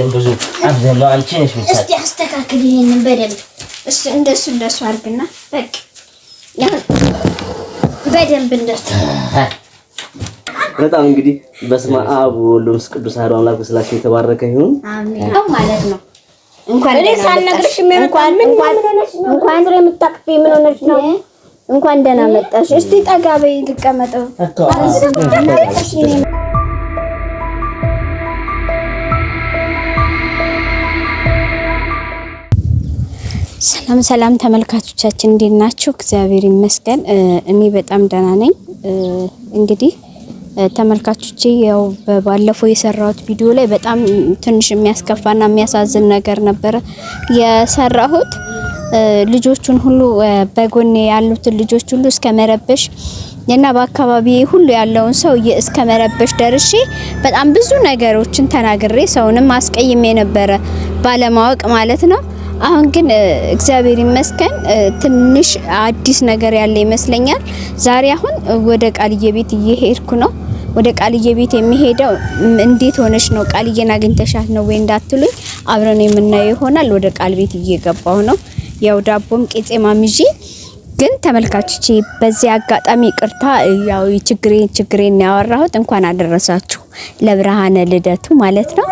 ብዙ አብዛኛው አንቺ ነሽ ምታ እስቲ አስተካክል ይሄንን በደንብ እንደሱ አድርግና በቃ በደንብ እንደሱ በጣም እንግዲህ በስመ አብ ወወልድ ወመንፈስ ቅዱስ አሐዱ አምላክ በስላሴ የተባረከ ይሁን አሜን ማለት ነው። እንኳን እኔ ሳልነግርሽ እንኳን የምታቅፊ ምን ሆነሽ ነው? እንኳን ደህና መጣሽ። እስቲ ጠጋ በይ ልቀመጠው። ሰላም ተመልካቾቻችን እንዴት ናችሁ? እግዚአብሔር ይመስገን እኔ በጣም ደህና ነኝ። እንግዲህ ተመልካቾቼ ያው ባለፈው የሰራሁት ቪዲዮ ላይ በጣም ትንሽ የሚያስከፋና የሚያሳዝን ነገር ነበረ የሰራሁት። ልጆቹን ሁሉ በጎኔ ያሉትን ልጆች ሁሉ እስከ መረበሽ እና በአካባቢዬ ሁሉ ያለውን ሰው እስከ መረበሽ ደርሼ በጣም ብዙ ነገሮችን ተናግሬ ሰውንም አስቀይሜ ነበረ ባለማወቅ ማለት ነው። አሁን ግን እግዚአብሔር ይመስገን ትንሽ አዲስ ነገር ያለ ይመስለኛል። ዛሬ አሁን ወደ ቃልዬ ቤት እየሄድኩ ነው። ወደ ቃልዬ ቤት የሚሄደው እንዴት ሆነሽ ነው? ቃልዬን አግኝተሻት ነው ወይ እንዳትሉኝ አብረን የምናየው ይሆናል። ወደ ቃል ቤት እየገባሁ ነው። ያው ዳቦም ቄጤማም ይዤ ግን ተመልካቾቼ በዚህ አጋጣሚ ይቅርታ ያው ችግሬን ያወራሁት። እንኳን አደረሳችሁ ለብርሃነ ልደቱ ማለት ነው።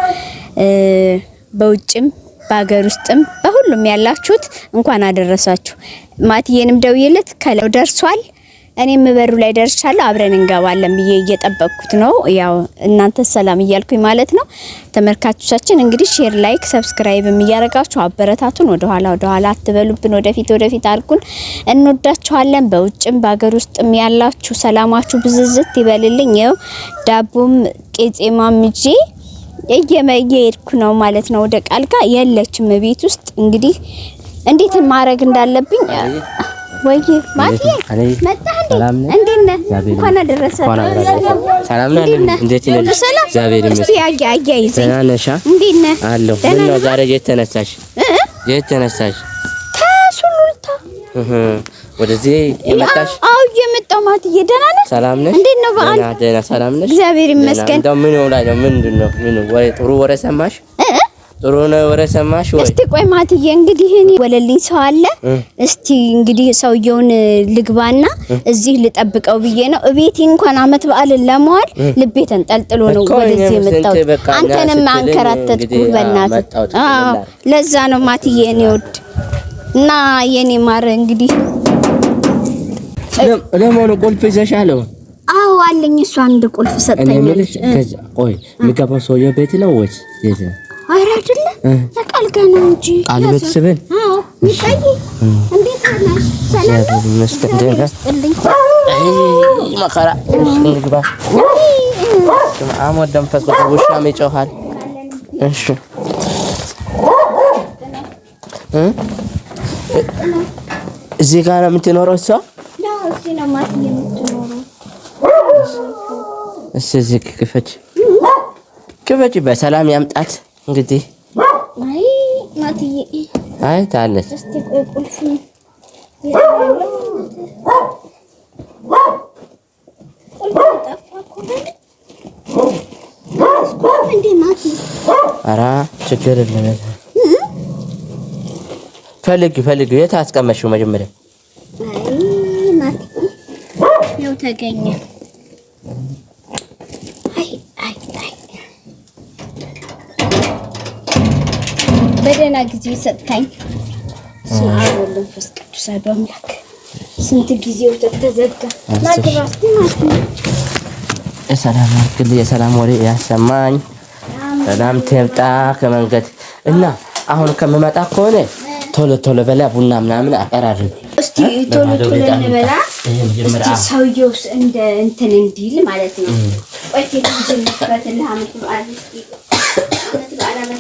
በውጭም በአገር ውስጥም በሁሉም ያላችሁት እንኳን አደረሳችሁ። ማትዬንም ደውዬለት ከለው ደርሷል። እኔም በሩ ላይ ደርሻለሁ። አብረን እንገባለን ብዬ እየጠበቅኩት ነው። ያው እናንተ ሰላም እያልኩኝ ማለት ነው። ተመልካቾቻችን እንግዲህ ሼር፣ ላይክ፣ ሰብስክራይብም እያደረጋችሁ አበረታቱን። ወደ ኋላ አትበሉብን። ወደፊት አልኩን። እንወዳችኋለን። በውጭም በአገር ውስጥም ያላችሁ ሰላማችሁ ብዝዝት ይበልልኝ። ያው ዳቦም ቄጤማም ይዤ እየሄድኩ ነው ማለት ነው። ወደ ቃል ጋር የለችም ቤት ውስጥ እንግዲህ እንዴት ማድረግ እንዳለብኝ ወይ ማቲ መጣህ እንዴ? እንዴት ነህ? እንኳን አደረሰህ። ሰላም ነህ? እንዴት ነህ? እግዚአብሔር ይመስገን። እስቲ አያይዘኝ ደህና ነሽ? እንዴት ነህ? አለሁ። ምን ነው ዛሬ የት ተነሳሽ? ከሱሉልታ ወደዚህ የመጣሽ? አዎ የመጣው ማቲዬ። ደህና ነህ? ሰላም ነሽ? እንዴት ነው በዓል? ደህና ሰላም ነሽ? እግዚአብሔር ይመስገን። እንደው ምን ነው ላይ ነው? ምንድነው? ምን ወሬ ጥሩ ወሬ ሰማሽ? ጥሩ ነው ወሬ ሰማሽ ወይ? እስቲ ቆይ ማቲዬ እንግዲህ እኔ ወለልኝ ሰው አለ። እስቲ እንግዲህ ሰውየውን ልግባና እዚህ ልጠብቀው ብዬ ነው። እቤቴ እንኳን አመት በዓልን ለመዋል ልቤ ተንጠልጥሎ ነው ወደዚህ የመጣው። አንተንም አንከራተትኩ በእናትህ። አዎ ለዛ ነው ማቲዬ እኔ ወድ እና የኔ ማር እንግዲህ ለማኑ ቁልፍ ይዘሻል? አዎ አለኝ። እሷ አንድ ቁልፍ ሰጠኛለች። ቆይ የሚገባው ሰውየው ቤት ነው ወይስ የት ነው? አረ አይደለም ለቃል ገና እንጂ ቃል ቤተሰብን። አዎ ይታይ እንዴት ነሽ? ሰላም መስከንደና መከራ እንግባ አሞት ደምፈስ በውሻም ይጮሃል። እሺ እዚህ ጋር ነው የምትኖረው እሷ? ነው እዚህ ነው ማለት የምትኖረው። እዚህ ክፈች በሰላም ያምጣት እንግዲህ። አይ ማትዬ አይ ታለች። እስቲ ቆይ ቁልፍ ኧረ ችግር የለም። ፈልግ የት አስቀመጥሽው መጀመሪያ? አይ ማትዬ ያው ተገኘ። በደህና ጊዜ ሰጥታኝ ሰላም ፈስቀዱ ሳዶምላክ ስንት ጊዜው ተዘጋ። ማድራስቲ የሰላም ወሬ ያሰማኝ። ሰላም ትምጣ ከመንገድ እና አሁን ከመመጣ ከሆነ ቶሎ በላ ቡና ምናምን አቀራርብ። እስቲ ቶሎ እንበላ። እስቲ ሰውየው እንትን እንዲል ማለት ነው። ቆይ ቴሌቪዥን ፈትልህ አመት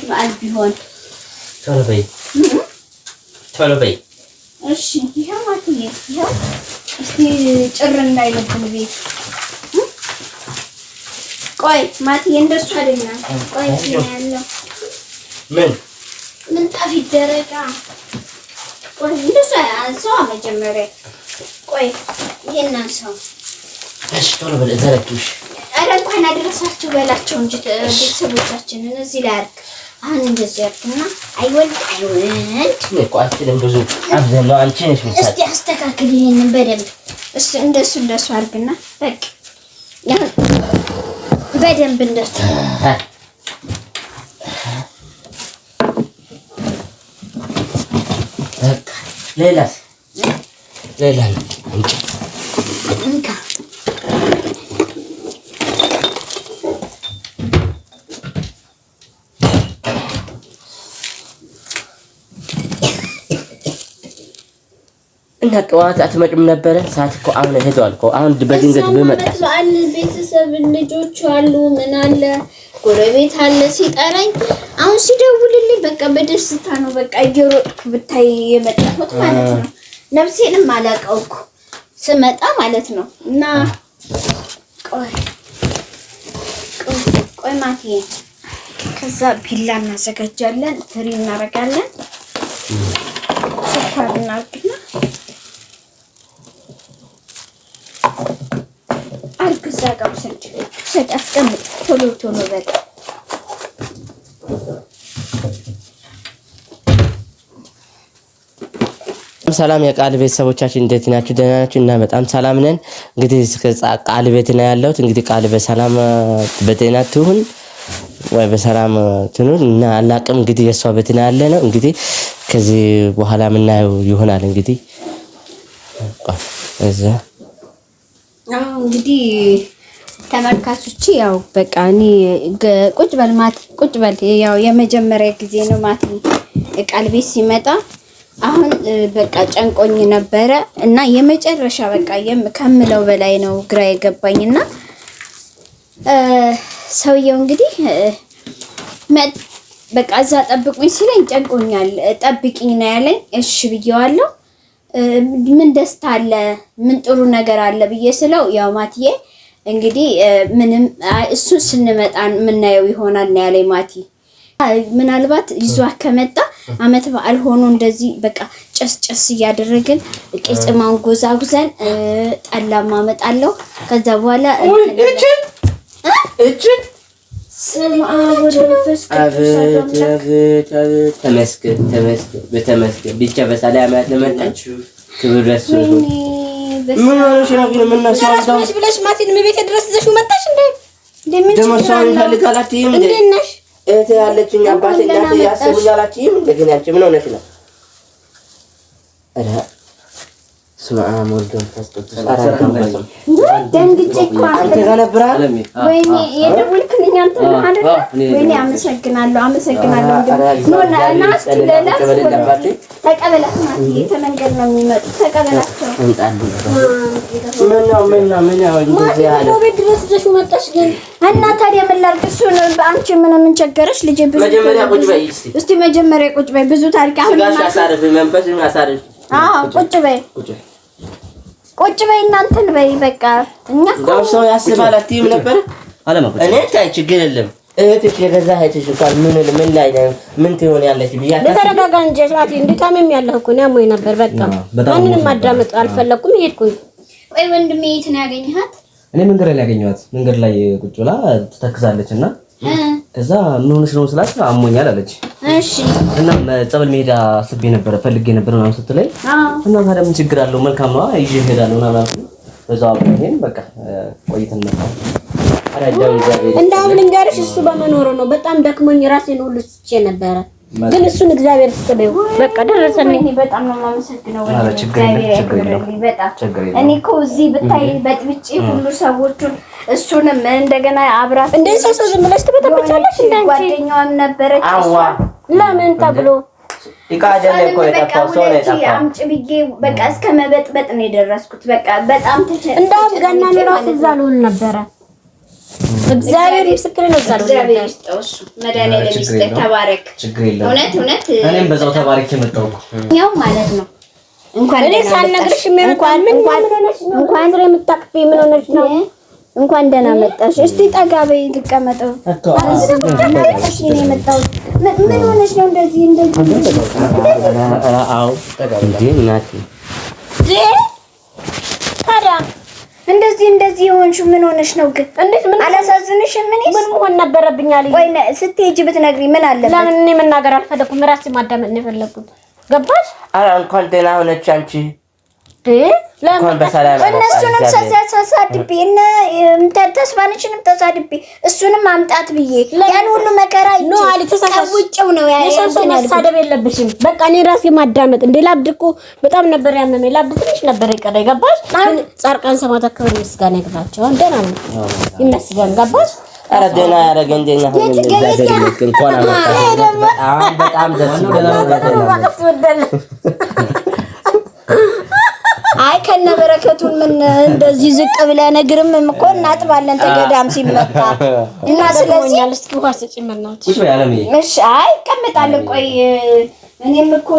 በዓል ቢሆን ቶሎ በይ። እሺ ይሄው ማትዬ ይሄው እስቲ ጭር እንዳይልብን ቤት። ቆይ ማትዬ እንደሱ አይደለም። ቆይ ያለው ምን ታፊ ደረጋ። ቆይ እንደሱ አንሳው መጀመሪያ። ቆይ ይሄን አንሳው። እሺ ቶሎ በል ዘረግሽ። ኧረ እንኳን አደረሳችሁ በላቸው እንጂ ቤተሰቦቻችንን እዚህ ላይ አድርግ። አሁን እንደዚህ ያርክና አይወልድ እኮአችንም ብዙ አብዘን ነው አንቺ ነሽ ምሳሌ። እስቲ አስተካክል ይሄንን በደንብ እንደሱ አድርግና በቃ ያ በደንብ እንደሱ በቃ ሌላ እንካ እና ጠዋት አትመጭም ነበረ? ሰዓት እኮ አሁን ሄዷል እኮ። አሁን በድንገት ብመጣ ቤተሰብ ልጆች አሉ ምን አለ ጎረቤት አለ ሲጠራኝ፣ አሁን ሲደውልልኝ በቃ በደስታ ነው በቃ እየሮጥኩ ብታይ የመጣሁት ማለት ነው። ነፍሴንም አላውቀው እኮ ስመጣ ማለት ነው። እና ቆይ ማትዬ፣ ከዛ ቢላ እናዘጋጃለን፣ ትሪ እናደርጋለን፣ ስኳር እናድርግና አርግዛ ጋር ሰጥ አስቀምጥ። ቶሎ በል ሰላም የቃል ቤተሰቦቻችን እንዴት ናችሁ? ደህና ናችሁ? እና በጣም ሰላም ነን። እንግዲህ ቃል ቤት ነው ያለሁት። እንግዲህ ቃል በሰላም በጤና ትሁን ወይ በሰላም ትኑር እና አላቅም። እንግዲህ የሷ ቤት ነው ያለ ነው። እንግዲህ ከዚህ በኋላ የምናየው ይሆናል። እንግዲህ እዛ እንግዲህ ተመልካቾች ያው በቃ እኔ ቁጭ በል ማቲ ቁጭ በል። ያው የመጀመሪያ ጊዜ ነው ማቲ ቃል ቤት ሲመጣ። አሁን በቃ ጨንቆኝ ነበረ እና የመጨረሻ በቃ ከምለው በላይ ነው ግራ የገባኝና ሰውየው እንግዲህ በቃ እዛ ጠብቁኝ ሲለኝ ጨንቆኛል፣ ጠብቂኝ ነው ያለኝ። እሺ ብዬዋለሁ። ምን ደስታ አለ ምን ጥሩ ነገር አለ ብዬ ስለው ያው ማቲዬ እንግዲህ ምንም እሱ ስንመጣ የምናየው ይሆናል ነው ያለኝ ማቲ። ምናልባት ይዟ ከመጣ አመት በዓል ሆኖ እንደዚህ በቃ ጨስ እያደረግን ቄጽማን ጎዛጉዘን ጠላማ አመጣለሁ። ከዛ በኋላ እቺ ስማ ወደፈስ ተመስገን በተመስገን ብቻ በሰላም ያለመጣችሁ ክብር ደስ ይሁን። ምን ሆነሽ ነው ግን? ምን ነው ብለሽ ማቲን ቤት ድረስ ይዘሽው መጣሽ እንዴ? ደሞ ሰው ይፈልጋላችሁ እንዴ? እህት ያለችኝ አባቴ እናቴ ያስቡኛላችሁ እንደገና ያቺ ምን ሆነሽ ነው? አረ ስማአ ሞልዶን ፈስጥቶ ደንግጬ እኮ አንተ ጋር ነበር። ወይኔ የደወልክልኝ አንተ ነህ አይደል? ወይኔ አመሰግናለሁ ኖና ናስ ለላስ ተቀበላት ማለት የተመንገድ ነው የሚመጡት። ተቀበላቸው ምን ነው እንደዚህ ያለ ቤት ድረስ ይዘሽው መጣሽ ግን እና ታዲያ ምን ላድርግ? እሱን አንቺ ምን ቸገረሽ ልጄ? ብዙ መጀመሪያ ቁጭ በይ እስቲ መጀመሪያ ቁጭ በይ። ብዙ ታሪክ አሁን ማሳረፍ መንፈስ ማሳረፍ ቁጭ በይ እናንተን በይ በቃ እኛ ጋር ሰው ያስባል አትይም ነበር አለማቆጥ እኔ ታይ ችግር የለም። እህትሽ የገዛ እህትሽ እንኳን ምን ላይ ነው ምን ትሆን ያለሽ ብያታ በተረጋጋ እንጂ ሻቲ እንድታመም ያለህ እኮ ነው ያሞኝ ነበር። በቃ ማንንም ማዳመጥ አልፈለኩም ሄድኩኝ። ቆይ ወንድሜ የት ነው ያገኘሃት? እኔ መንገድ ላይ ያገኘኋት። መንገድ ላይ ቁጭ ብላ ትተክዛለችና ከዛ ምን ሆነሽ ነው ስላት አሞኛል አለች። እሺ እና ጸበል መሄድ አስቤ ነበር ፈልጌ ነበር ምናምን ስትለኝ እና ታዲያ ምን ችግር አለው መልካም ነው ይዤ እሄዳለሁ ምናምን በዛው አብረን በቃ ቆይተን መጣ። እንዳውም ልንገርሽ እሱ በመኖሩ ነው በጣም ደክሞኝ ራሴን ሁሉ ስቼ ነበረ። ግን እሱን እግዚአብሔር ይስጥልኝ በቃ ደረሰልኝ። በጣም ነው የማመሰግነው ወንድሜ እግዚአብሔር ያክብርልኝ። በጣም እኔ እኮ እዚህ ብታይ በጥብጬ ሁሉ ሰዎቹን እሱንም እንደገና አብራት እንደ ሰው ዝም ብለሽ ትበጠብጫለሽ። እንዳንቺ ጓደኛዋም ነበረች እሷ ለምን ተብሎ ይቃደለ እኮ የጠፋው ሰው ነው የጠፋው። አምጪ ብዬ በቃ እስከ መበጥበጥ ነው የደረስኩት። በቃ በጣም እንዳውም ገና ነው ራሱ እዛ ልሆን ነበረ። እግዚአብሔር ይመስክር ነው። እግዚአብሔር ይስጠው እሱ መድኃኒዓለም ይስጠው። ተባረክ። እውነት እኔም በዛው ተባረክ የመጣው ያው ማለት ነው። እንኳን እኔ ሳልነግርሽ እንኳን እንደ የምታቅፊ ምን ሆነሽ ነው? እንኳን ደህና መጣሽ። እስቲ ጠጋ በይ ልቀመጠው። እሺ እኔ መጣሁ። ምን ሆነሽ ነው እንደዚህ አዎ ጠጋ እንዴ እናቴ ታዲያ እንደዚህ የሆንሽ ምን ሆነሽ ነው ግን? እንዴት ምን አላሳዝንሽም? ምን መሆን ነበረብኝ አለኝ። ወይ ስትሄጂ ብትነግሪኝ ምን አለበት? ለምን እኔ መናገር አልፈለኩም። ራሴ ማዳመጥ ነው የፈለኩት። ገባሽ? ኧረ እንኳን ደህና ሆነች አንቺ ለምን እነሱንም ሳሳድቤ ተስፋንሽንም ተሳድቤ እሱንም አምጣት ብዬ ያን ሁሉ መከራ ነው አለ ተሳሳውጭው ነው የሰው መሳደብ የለብሽም። በቃ እኔ ራሴ ማዳመጥ እንደ ላብድ እኮ በጣም ነበር ያመመኝ። ላብድ ትንሽ ነበር የቀረኝ። ገባሽ? ጻርቃን ሰማዕታት ክብር ምስጋና ይግባቸው። ደህና ነው ይመስገን። ገባሽ? ኧረ ደህና ያደረገን ደህና ሆነ እንኳን በጣም ደስ ይላል። አይ ከነበረከቱን ምን እንደዚህ ዝቅ ብለህ ነግርም እኮ እናጥባለን ተገዳም ሲመጣ እና ስለዚህ እስኪ ውሃ ስጪኝ መናት። እሺ አይ ቀምጣለሁ። ቆይ እኔም እኮ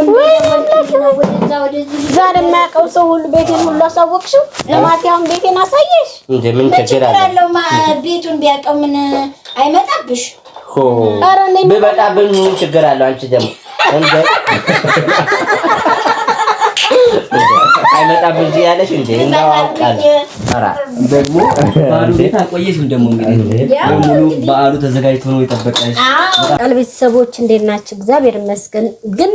ወደዚህ ዛሬ የማያውቀው ሰው ሁሉ ቤቴን ሁሉ አሳወቅሽው። ለማቲያውን ቤቴን አሳየሽ እንዴ? ምን ችግር አለው? ቤቱን ቢያውቀው ምን አይመጣብሽ? ኧረ እኔ ቢመጣብኝ ምን ችግር አለው? አንቺ ደግሞ እንዴ አይመጣብኝ እንጂ ያለሽ እንዴ ነው አውቃለሁ። ኧረ ደግሞ ባሉ ቤት አቆየሽም ደግሞ እንግዲህ ሙሉ በዓሉ ተዘጋጅቶ ነው የጠበቀሽ። ቃል ቤተሰቦች እንዴት ናችሁ? እግዚአብሔር ይመስገን። ግን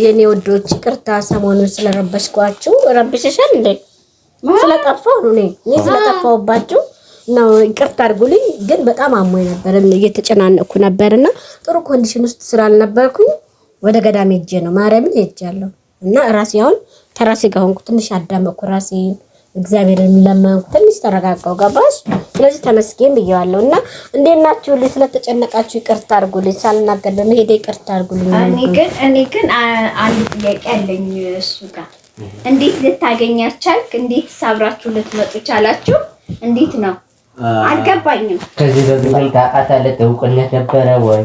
የኔ ወዶች ይቅርታ ሰሞኑን ስለረበሽኳችሁ። ረብሽሻል እንዴ? ስለጠፋሁ ነው እኔ ስለጠፋሁባችሁ ነው። ይቅርታ አድርጉልኝ። ግን በጣም አሞኝ ነበር፣ እየተጨናነቅኩ ነበርና ጥሩ ኮንዲሽን ውስጥ ስላልነበርኩኝ ወደ ገዳም ሄጄ ነው ማርያምን ሄጃለሁ። እና ራሴ አሁን ተራሴ ጋር ሆንኩ። ትንሽ አዳመኩ ራሴን፣ እግዚአብሔርን ለማንኩ፣ ትንሽ ተረጋጋው። ገባሽ? ስለዚህ ተመስገን ብየዋለሁ። እና እንዴት ናችሁ? ስለተጨነቃችሁ ይቅርታ አድርጉልኝ። ሳልናገር በመሄዴ ይቅርታ አድርጉልኝ። እኔ ግን አንድ ጥያቄ አለኝ እሱ ጋር። እንዴት ልታገኛቻልክ? እንዴት ሳብራችሁ ልትመጡ ቻላችሁ? እንዴት ነው? አልገባኝም። ከዚህ በፊት ታውቃታለህ? እውቅነት ነበረ ወይ?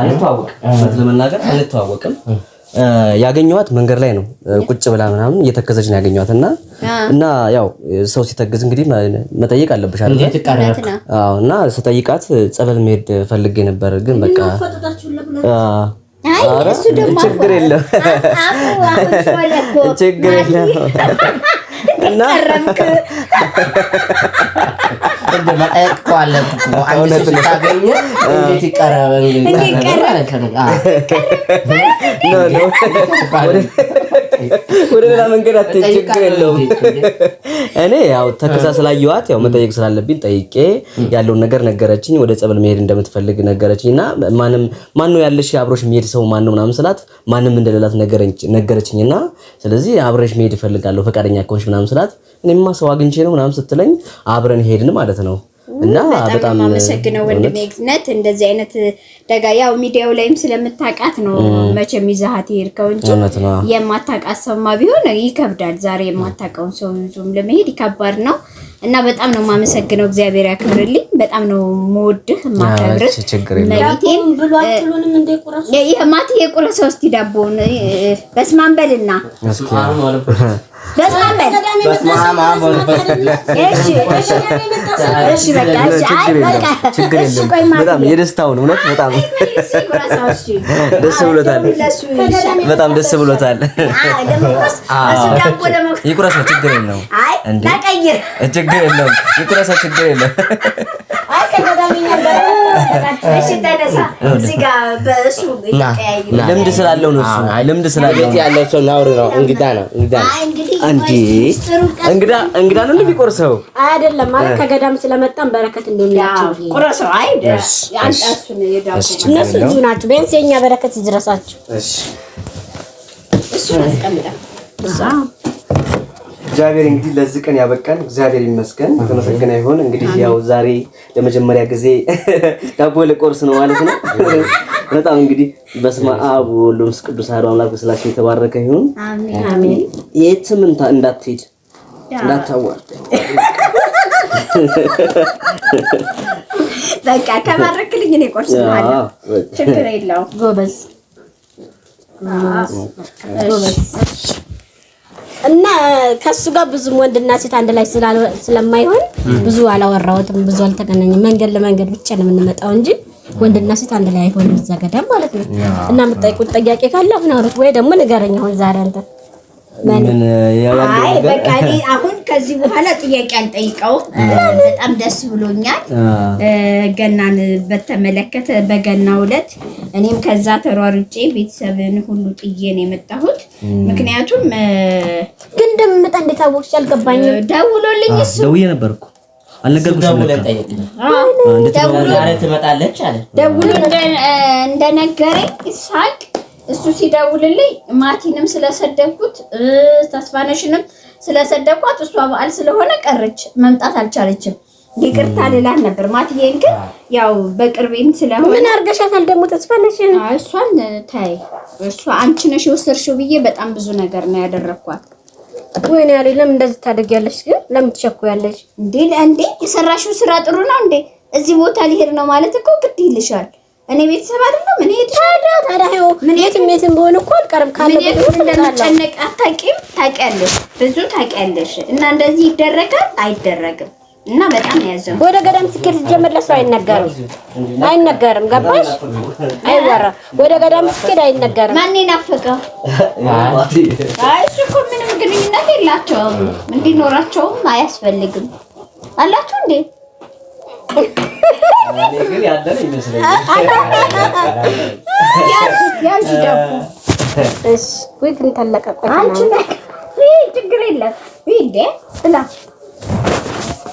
አንተዋወቅም። ለመናገር አንተዋወቅም። ያገኘኋት መንገድ ላይ ነው። ቁጭ ብላ ምናምን እየተከዘች ነው ያገኘኋት። እና ያው ሰው ሲተገዝ እንግዲህ መጠየቅ አለብሽ አይደል? አዎ። እና ስጠይቃት ጸበል መሄድ ፈልጌ ነበር፣ ግን በቃ እሱ ደግሞ ችግር የለም ችግር የለም እና እንደማጠቅ ቋለ አንተ ስታገኘ እንዴት ይቀርብ ወደ ሌላ መንገድ ችግር የለውም። እኔ ያው ተከሳ ስላየኋት ያው መጠየቅ ስላለብኝ ጠይቄ ያለውን ነገር ነገረችኝ። ወደ ጸበል መሄድ እንደምትፈልግ ነገረችኝና ማነው ያለሽ አብሮሽ መሄድ ሰው ማነው ምናምን ስላት ማንም እንደሌላት ነገረችኝና ስለዚህ አብረሽ መሄድ እፈልጋለሁ ፈቃደኛ ከሆንሽ ምናምን ስላት እኔማ ሰው አግኝቼ ነው ምናምን ስትለኝ አብረን ሄድን ማለት ነው። እና በጣም አመሰግናለሁ ወንድሜ። ግዝነት እንደዚህ አይነት ደጋ ያው ሚዲያው ላይም ስለምታውቃት ነው መቼም ይዛሃት ይርከው እንጂ የማታውቃት ሰውማ ቢሆን ይከብዳል። ዛሬ የማታውቀውን ሰው ይዞም ለመሄድ ይከብዳል ነው። እና በጣም ነው የማመሰግነው። እግዚአብሔር ያክብርልኝ። በጣም ነው የምወድህ ማከብርህ። ለቤቴም ብሏችሁንም እንደ ቁራስ የማት የቁራስ ውስጥ ዳቦን በስማን በልና በስማን በጣም የደስታው ነው እውነት። በጣም ደስ ብሎታል። በጣም ደስ ብሎታል። ይቁረስ ነው ችግር የለውም። ችግር የለውም። ይቁረስ ነው ችግር የለውም። ልምድ ስላለው ነው እሱ ልምድ ስላለው ያለው ሰው ናውር ነው። እንግዳ ነው እንግዳ ነው እንደሚቆርሰው አይደለም ማለት ከገዳም ስለመጣን በረከት እንደሚያቸው ቆረሰው አይደል? አንጣሱ ነው የዳቦ እነሱ እጁ ናቸው። ቢያንስ የኛ በረከት ይድረሳቸው። እሺ እሱ አስቀምጣ እዛ እግዚአብሔር እንግዲህ ለዚህ ቀን ያበቃን እግዚአብሔር ይመስገን፣ ተመሰገነ ይሁን። እንግዲህ ያው ዛሬ ለመጀመሪያ ጊዜ ዳቦ ለቆርስ ነው ማለት ነው። በጣም እንግዲህ በስመ አብ ወወልድ ወመንፈስ ቅዱስ አሐዱ አምላክ በስላሴ የተባረከ ይሁን። አሜን አሜን። የትም እንዳትሄድ እንዳታዋርድ በቃ ተባረክልኝ። እኔ ቆርስ ማለት ችግር የለውም። ጎበዝ እና ከሱ ጋር ብዙም ወንድና ሴት አንድ ላይ ስለማይሆን ብዙ አላወራሁትም፣ ብዙ አልተገናኘንም። መንገድ ለመንገድ ብቻ ነው የምንመጣው እንጂ ወንድና ሴት አንድ ላይ አይሆንም እዛ ገዳም ማለት ነው። እና የምትጠይቁት ጥያቄ ካለ አሁን አውሩት ወይ ደግሞ ንገረኝ። አሁን ዛሬ አንተ አይ በቃ እኔ አሁን ከዚህ በኋላ ጥያቄ አልጠይቀውም። በጣም ደስ ብሎኛል። ገናን በተመለከተ በገናው ዕለት እኔም ከዛ ተሯርጬ ቤተሰብን ሁሉ ጥዬ ነው የመጣሁት። ምክንያቱም ግን እንደምመጣ እንደታወቅሽ አልገባኝም። ደውሎልኝ እሱ ደውዬ ነበርኩ አልነገርኩሽም። ደውሎ ትመጣለች አለ። ደውሎ እንደነገረኝ ይሳቅ እሱ ሲደውልልኝ ማቲንም ስለሰደብኩት ተስፋነሽንም ስለሰደብኳት እሷ በዓል ስለሆነ ቀረች፣ መምጣት አልቻለችም። ይቅርታ ልላት ነበር። ማቲዬን ግን ያው በቅርቤም ስለሆነ ምን አርገሻታል ደግሞ ተስፋነሽን? እሷን ታይ እሷ አንቺ ነሽ የወሰድሽው ብዬ በጣም ብዙ ነገር ነው ያደረኳት። ወይኔ ያሬ ለምን እንደዚህ ታደርጊያለሽ? ግን ለምን ትቸኩያለሽ እንዴ? የሰራሽው ስራ ጥሩ ነው እንዴ? እዚህ ቦታ ሊሄድ ነው ማለት እኮ ግድ ይልሻል። እኔ ቤተሰብ አይደለም እኔ ታዲያ ምን የትም በሆነ እኮ አልቀርም ካለ እንደምጨነቅ አታውቂም? ታውቂያለሽ፣ ብዙ ታውቂያለሽ። እና እንደዚህ ይደረጋል አይደረግም። እና በጣም ያዘው ወደ ገዳም ስኬት ጀመር ለሰው አይነገርም። ገባሽ? አይወራ ወደ ገዳም ስኬት አይነገርም። ማን ይናፈቀው? አይ እሱ እኮ ምንም ግንኙነት የላቸውም፣ እንዲኖራቸውም አያስፈልግም። አላችሁ እንዴ? እኔ ግን ያለን ይመስለኛል። ያዝ ደቡ እሺ ወይ ግን ተለቀቀ አንቺ ነህ ችግር የለም እንዴ ብላ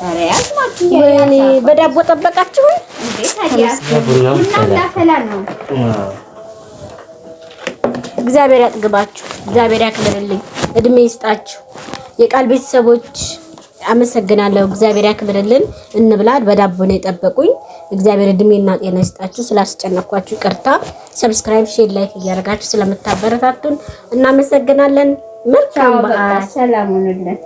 አሪያስ ማጥያ ወይኔ በዳቦ ጠበቃችሁ እንዴ? ታዲያ ቡና እንዳፈላ ነው። እግዚአብሔር ያጥግባችሁ፣ እግዚአብሔር ያክብርልኝ፣ እድሜ ይስጣችሁ። የቃል ቤተሰቦች አመሰግናለሁ። እግዚአብሔር ያክብርልን። እንብላ። በዳቦ ነው የጠበቁኝ። እግዚአብሔር እድሜና ጤና ይስጣችሁ። ስላስጨነኳችሁ ይቅርታ። ሰብስክራይብ፣ ሼር፣ ላይክ እያደረጋችሁ ስለምታበረታቱን እናመሰግናለን። መልካም በዓል። ሰላም ሁኑልን።